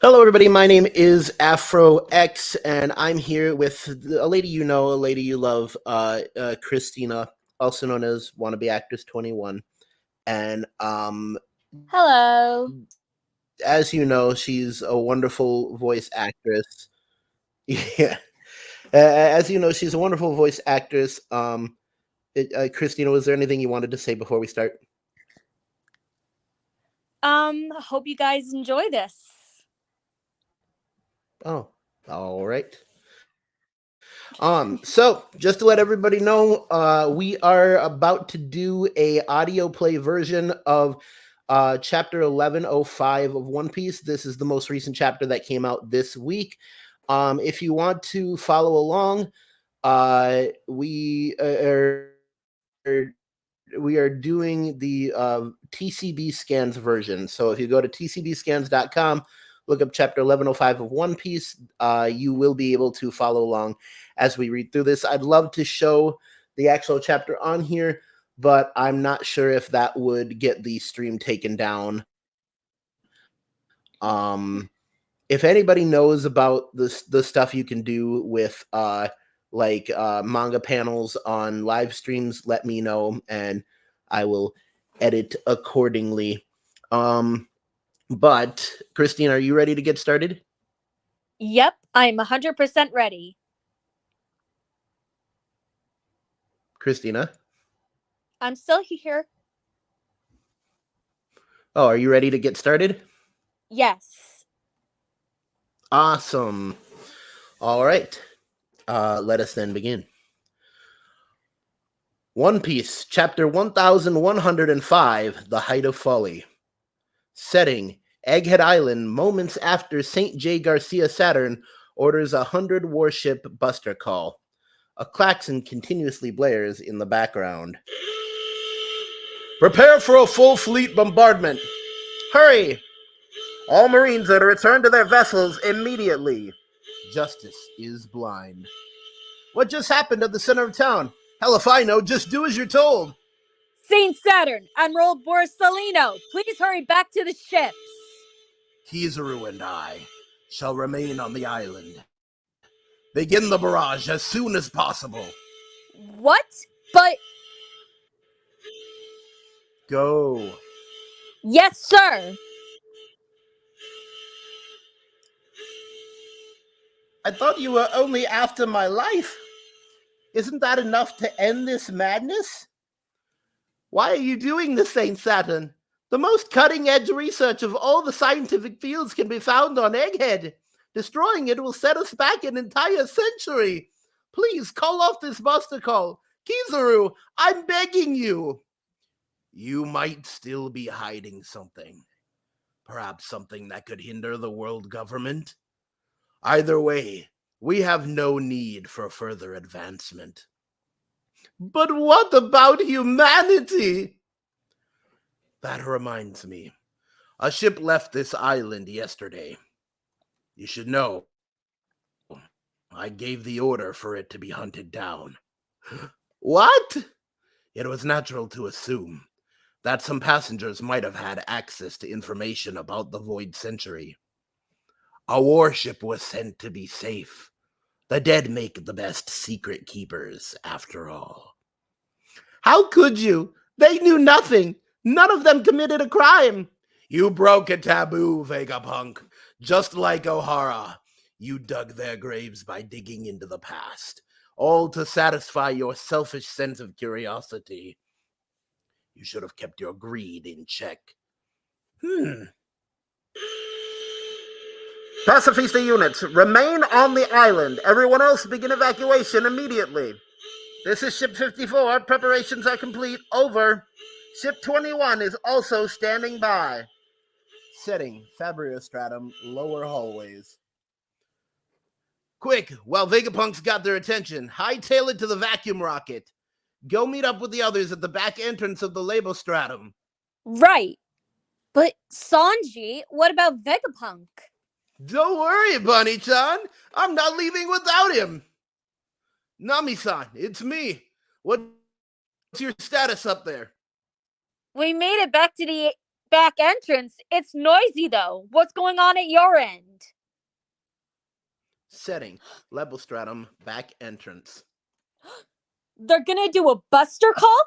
Hello, everybody. My name is Afro X, and I'm here with a lady you know, a lady you love, Cristina, also known as Wannabe Actress 21. And Hello. as you know, she's a wonderful voice actress. Yeah, as you know, she's a wonderful voice actress. Cristina, was there anything you wanted to say before we start? Hope you guys enjoy this. Oh, all right. So just to let everybody know, we are about to do a audio play version of chapter 1105 of One Piece. This is the most recent chapter that came out this week. If you want to follow along, we are doing the TCB scans version. So if you go to tcbscans.com, look up chapter 1105 of One Piece, you will be able to follow along as we read through this. I'd love to show the actual chapter on here, but I'm not sure if that would get the stream taken down. If anybody knows about the stuff you can do with manga panels on live streams, let me know and I will edit accordingly. But Christine, are you ready to get started? Yep, I'm 100% ready. Christina? I'm still here. Oh, are you ready to get started? Yes. Awesome. All right. Let us then begin. One Piece, chapter 1105, The Height of Folly. Setting, Egghead Island, moments after St. J. Garcia Saturn orders a 100-warship buster call. A klaxon continuously blares in the background. Prepare for a full fleet bombardment. Hurry! All Marines are to return to their vessels immediately. Justice is blind. What just happened at the center of town? Hell if I know, just do as you're told. Saint Saturn, Admiral Borsalino, please hurry back to the ships. Kizaru and I shall remain on the island. Begin the barrage as soon as possible. What? But... Go. Yes, sir. I thought you were only after my life. Isn't that enough to end this madness? Why are you doing this, Saint Saturn? The most cutting-edge research of all the scientific fields can be found on Egghead. Destroying it will set us back an entire century. Please call off this buster call. Kizaru, I'm begging you. You might still be hiding something. Perhaps something that could hinder the world government. Either way, we have no need for further advancement. But what about humanity? That reminds me. A ship left this island yesterday. You should know, I gave the order for it to be hunted down. What? It was natural to assume that some passengers might have had access to information about the Void Century. A warship was sent to be safe. The dead make the best secret keepers, after all. How could you? They knew nothing. None of them committed a crime. You broke a taboo, Vegapunk. Just like Ohara, you dug their graves by digging into the past, all to satisfy your selfish sense of curiosity. You should have kept your greed in check. Pacifista units, remain on the island. Everyone else begin evacuation immediately. This is Ship 54. Preparations are complete. Over. Ship 21 is also standing by. Setting, Fabriostratum, lower hallways. Quick, while Vegapunks got their attention, hightail it to the vacuum rocket. Go meet up with the others at the back entrance of the Labostratum. Right. But Sanji, what about Vegapunk? Don't worry, Bunny-chan. I'm not leaving without him. Nami-san, it's me. What's your status up there? We made it back back entrance. It's noisy, though. What's going on at your end? Setting. Level stratum. Back entrance. They're gonna do a buster call?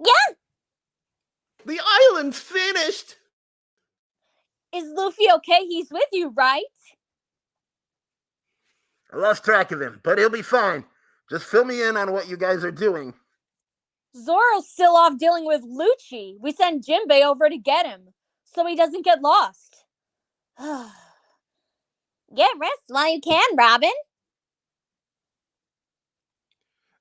Yeah, The island's finished! Is Luffy okay? He's with you, right? I lost track of him, but he'll be fine. Just fill me in on what you guys are doing. Zoro's still off dealing with Lucci. We sent Jinbei over to get him, so he doesn't get lost. get rest while you can, Robin.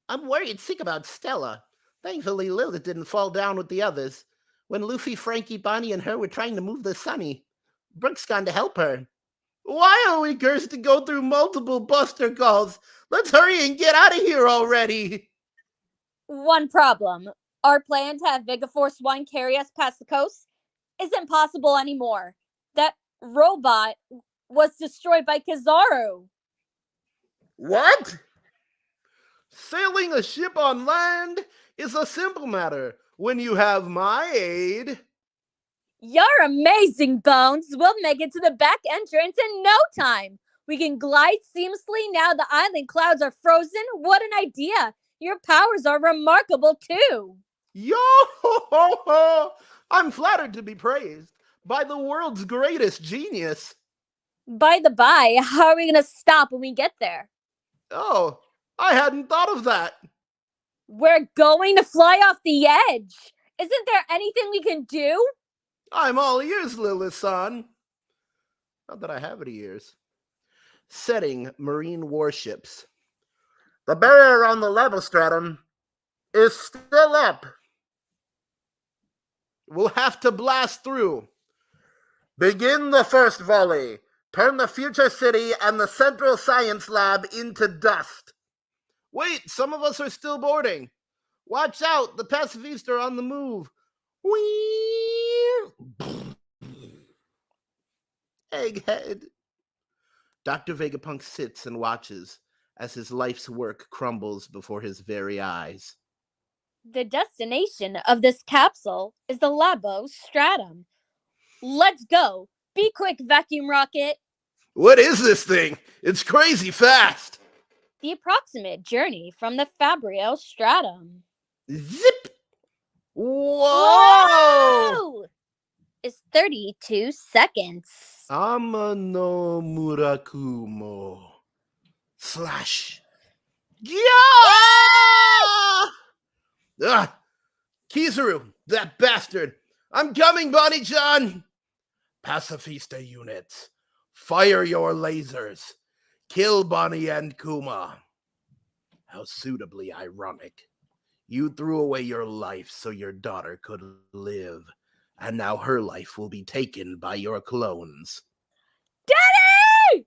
I'm worried sick about Stella. Thankfully, Lilith didn't fall down with the others. When Luffy, Frankie, Bonnie, and her were trying to move the Sunny, Brooke's gone to help her. Why are we cursed to go through multiple buster calls? Let's hurry and get out of here already! One problem. Our plan to have Vigaforce 1 carry us past the coast isn't possible anymore. That robot was destroyed by Kizaru. What? Sailing a ship on land is a simple matter when you have my aid. You're amazing, Bones. We'll make it to the back entrance in no time. We can glide seamlessly now the island clouds are frozen. What an idea. Your powers are remarkable, too. Yo! I'm flattered to be praised by the world's greatest genius. By the by, how are we going to stop when we get there? Oh, I hadn't thought of that. We're going to fly off the edge. Isn't there anything we can do? I'm all ears, Lilith-san. Not that I have any ears. Setting marine warships. The barrier on the level stratum is still up. We'll have to blast through. Begin the first volley. Turn the future city and the Central Science Lab into dust. Wait, some of us are still boarding. Watch out, the pacifists are on the move. Whee! Egghead. Dr. Vegapunk sits and watches as his life's work crumbles before his very eyes. The destination of this capsule is the Labo Stratum. Let's go. Be quick, vacuum rocket. What is this thing? It's crazy fast. The approximate journey from the Fabrio Stratum. Zip! Whoa! Whoa! Is 32 seconds. Amano Murakumo. Slash. Yeah! Ah! Kizaru, that bastard. I'm coming, Bonnie-chan. Pacifista units, fire your lasers. Kill Bonnie and Kuma. How suitably ironic. You threw away your life so your daughter could live, and now her life will be taken by your clones. Daddy!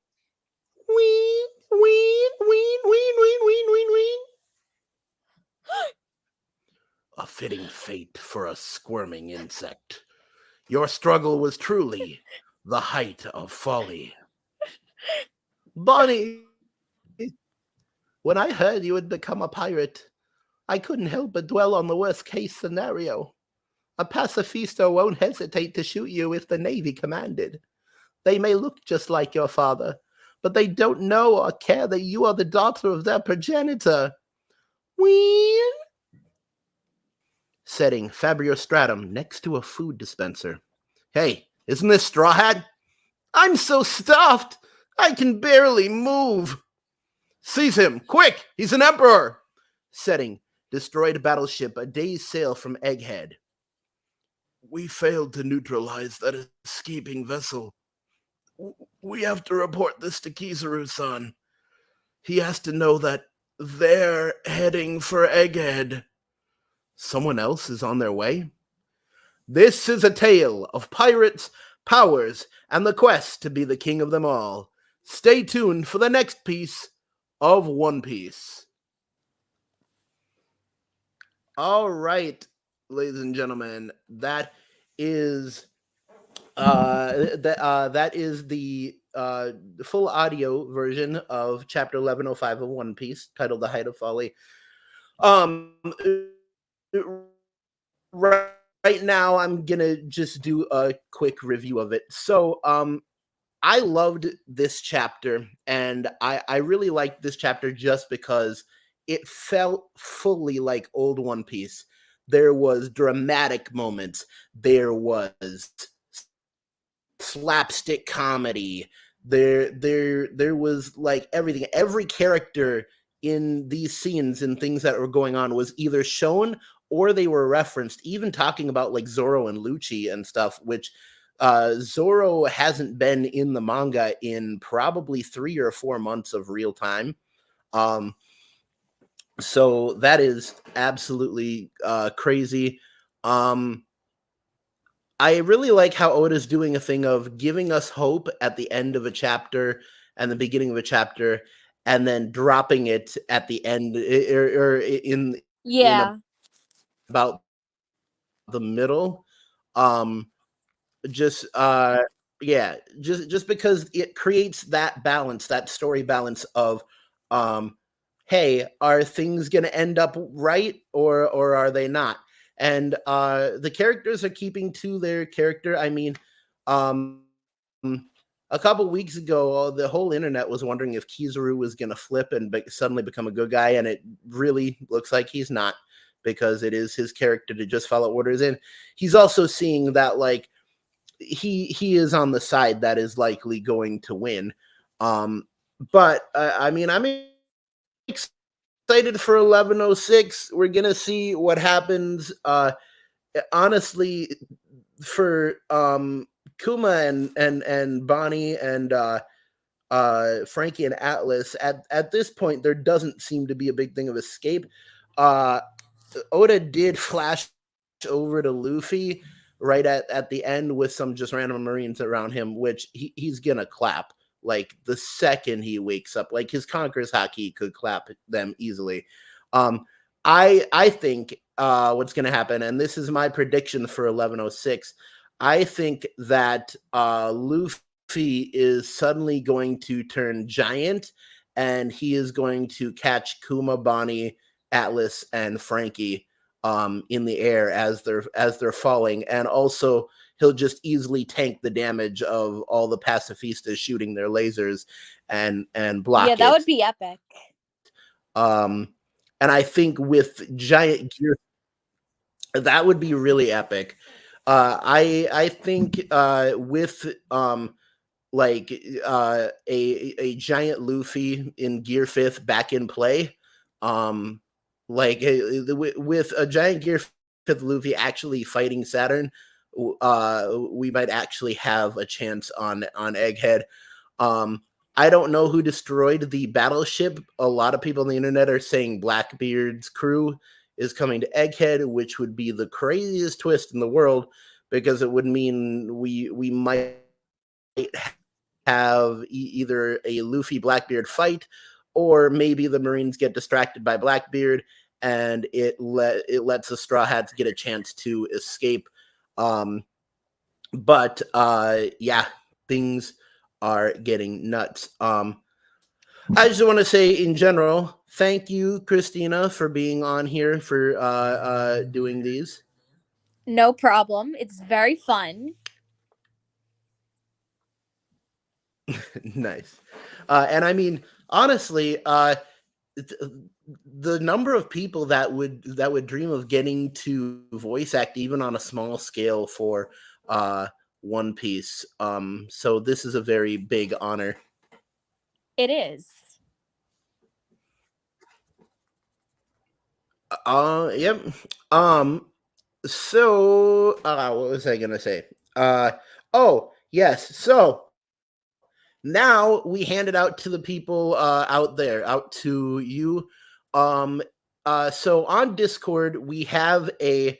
Ween, ween, ween, ween, ween, ween, ween, ween. A fitting fate for a squirming insect. Your struggle was truly the height of folly. Bonnie, when I heard you had become a pirate, I couldn't help but dwell on the worst-case scenario. A pacifista won't hesitate to shoot you if the Navy commanded. They may look just like your father, but they don't know or care that you are the daughter of their progenitor. Ween? Setting Fabrio Stratum next to a food dispenser. Hey, isn't this Straw Hat? I'm so stuffed, I can barely move. Seize him, quick, he's an emperor. Setting destroyed battleship a day's sail from Egghead. We failed to neutralize that escaping vessel. We have to report this to Kizaru-san. He has to know that they're heading for Egghead. Someone else is on their way? This is a tale of pirates, powers, and the quest to be the king of them all. Stay tuned for the next piece of One Piece. All right, ladies and gentlemen, that is the full audio version of Chapter 1105 of One Piece, titled "The Height of Folly." Right right now I'm gonna just do a quick review of it. So I loved this chapter, and I really liked this chapter just because it felt fully like old One Piece. There was dramatic moments. There was slapstick comedy. There was like everything. Every character in these scenes and things that were going on was either shown or they were referenced. Even talking about like Zoro and Lucci and stuff, which Zoro hasn't been in the manga in probably 3 or 4 months of real time. Um, so that is absolutely crazy. Um, I really like how Oda's doing a thing of giving us hope at the end of a chapter and the beginning of a chapter, and then dropping it at the end or in Yeah. about the middle. Um, just yeah, just because it creates that balance, that story balance of um hey, are things going to end up right or are they not? And the characters are keeping to their character. I mean, um a couple weeks ago, the whole internet was wondering if Kizaru was going to flip and suddenly become a good guy, and it really looks like he's not, because it is his character to just follow orders. And he's also seeing that like he is on the side that is likely going to win. But I mean, I'm excited for 1106. We're gonna see what happens. Honestly, for Kuma and Bonnie and Frankie and Atlas, at this point, there doesn't seem to be a big thing of escape. Uh, Oda did flash over to Luffy right at the end with some just random Marines around him, which he's gonna clap like the second he wakes up. Like his Conqueror's Haki could clap them easily. Um, I think what's gonna happen, and this is my prediction for 1106. I think that Luffy is suddenly going to turn giant, and he is going to catch Kuma, Bonnie, Atlas, and Frankie in the air as they're falling, and also he'll just easily tank the damage of all the pacifistas shooting their lasers and block Yeah, that would it. be epic. And I think with giant gear, that would be really epic. I think with like a giant Luffy in Gear Fifth back in play, like with a giant Gear Fifth Luffy actually fighting Saturn, we might actually have a chance on Egghead. Um, I don't know who destroyed the battleship. A lot of people on the internet are saying Blackbeard's crew is coming to Egghead, which would be the craziest twist in the world, because it would mean we might have either a Luffy Blackbeard fight, or maybe the Marines get distracted by Blackbeard and it lets the Straw Hats get a chance to escape. But yeah, things are getting nuts. I just want to say in general, thank you, Cristina, for being on here for doing these. No problem. It's very fun. Nice. And I mean, honestly, the number of people that would dream of getting to voice act even on a small scale for One Piece. So this is a very big honor. It is. Yep. Um so what was I gonna say? Oh yes, so now we hand it out to the people out there, out to you. Um, so on Discord, we have a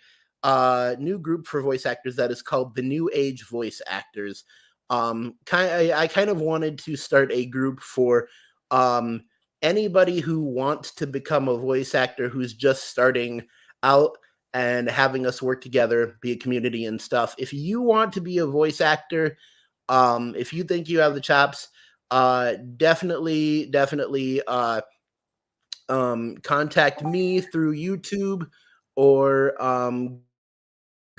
new group for voice actors that is called the New Age Voice Actors. I kind of wanted to start a group for anybody who wants to become a voice actor who's just starting out, and having us work together, be a community and stuff. If you want to be a voice actor, if you think you have the chops, definitely contact me through YouTube, or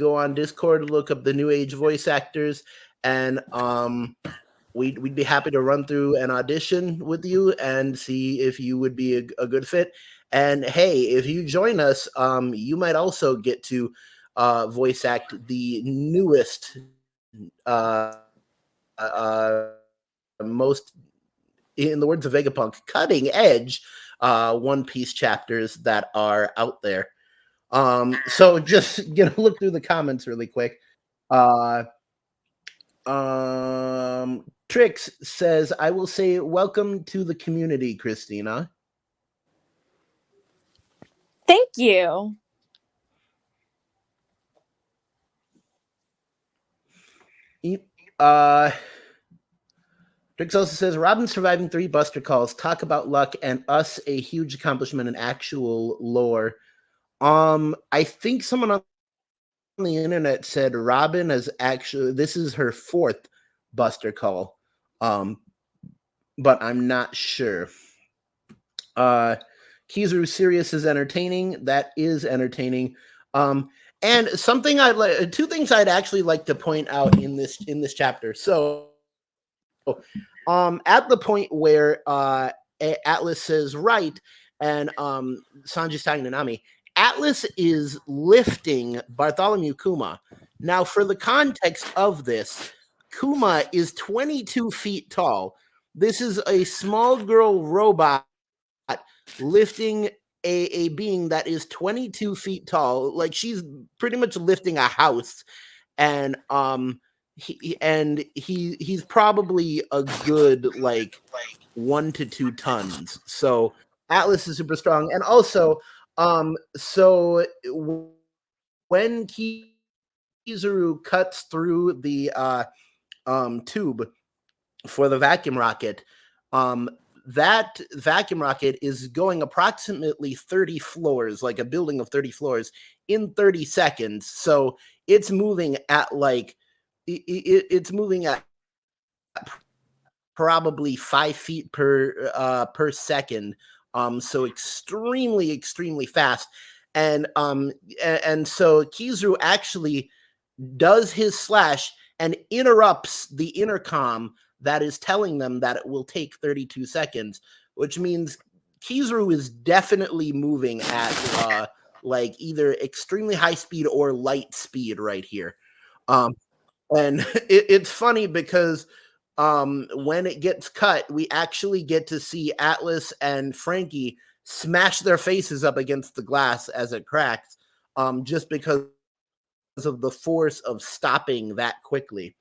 go on Discord, look up the New Age voice actors, and we'd be happy to run through an audition with you and see if you would be a good fit. And hey, if you join us, you might also get to voice act the newest, most, in the words of Vegapunk, cutting edge One Piece chapters that are out there. So just look through the comments really quick. Trix says, I will say welcome to the community, Cristina. Thank you. Trix also says, Robin surviving 3 Buster calls, talk about luck, and us a huge accomplishment in actual lore. I think someone on the internet said Robin is actually, this is her 4th Buster call, but I'm not sure. Kizaru Sirius is entertaining. That is entertaining. And something I'd like, 2 things I'd actually like to point out in this chapter. So, at the point where Atlas says right, and Sanji's talking to Nami, Atlas is lifting Bartholomew Kuma. Now, for the context of this, Kuma is 22 feet tall. This is a small girl robot lifting a being that is 22 feet tall. Like, she's pretty much lifting a house. And he's probably a good like 1 to 2 tons. So Atlas is super strong. And also, so when Kizaru cuts through the tube for the vacuum rocket, that vacuum rocket is going approximately 30 floors, like a building of 30 floors, in 30 seconds. So it's moving at like, it's moving at probably 5 feet per second. So extremely fast. And so Kizaru actually does his slash and interrupts the intercom that is telling them that it will take 32 seconds, which means Kizaru is definitely moving at like either extremely high speed or light speed right here. And it's funny because when it gets cut, we actually get to see Atlas and Frankie smash their faces up against the glass as it cracks, just because of the force of stopping that quickly.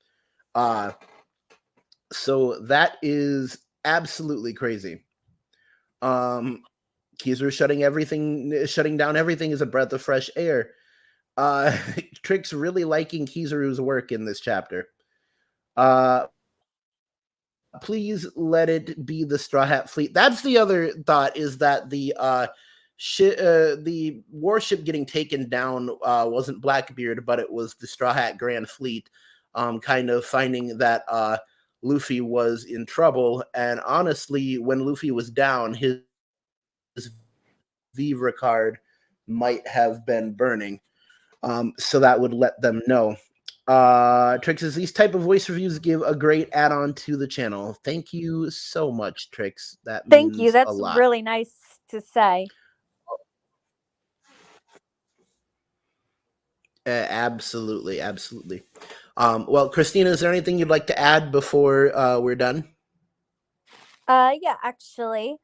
So that is absolutely crazy. Kizaru shutting down everything is a breath of fresh air. Trix really liking Kizaru's work in this chapter. Please let it be the Straw Hat Fleet. That's the other thought, is that the warship getting taken down wasn't Blackbeard, but it was the Straw Hat Grand Fleet, kind of finding that Luffy was in trouble. And honestly, when Luffy was down, his Vivre card might have been burning. So that would let them know. Trix says, these type of voice reviews give a great add-on to the channel. Thank you so much, Trix. That means Thank you. That's a lot. really nice to say. Absolutely. Well, Cristina, is there anything you'd like to add before we're done? Yeah, actually,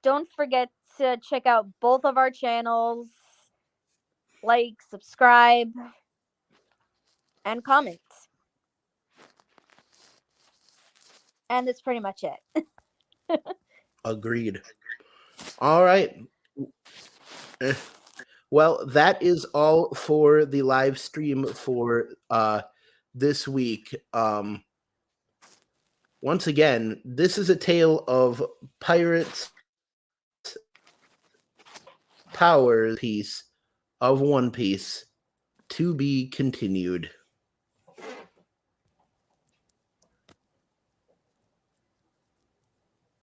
don't forget to check out both of our channels. Like, subscribe, and comment. And that's pretty much it. Agreed. All right. Well, that is all for the live stream for this week. Once again, this is a tale of pirates, powers, piece of One Piece, to be continued.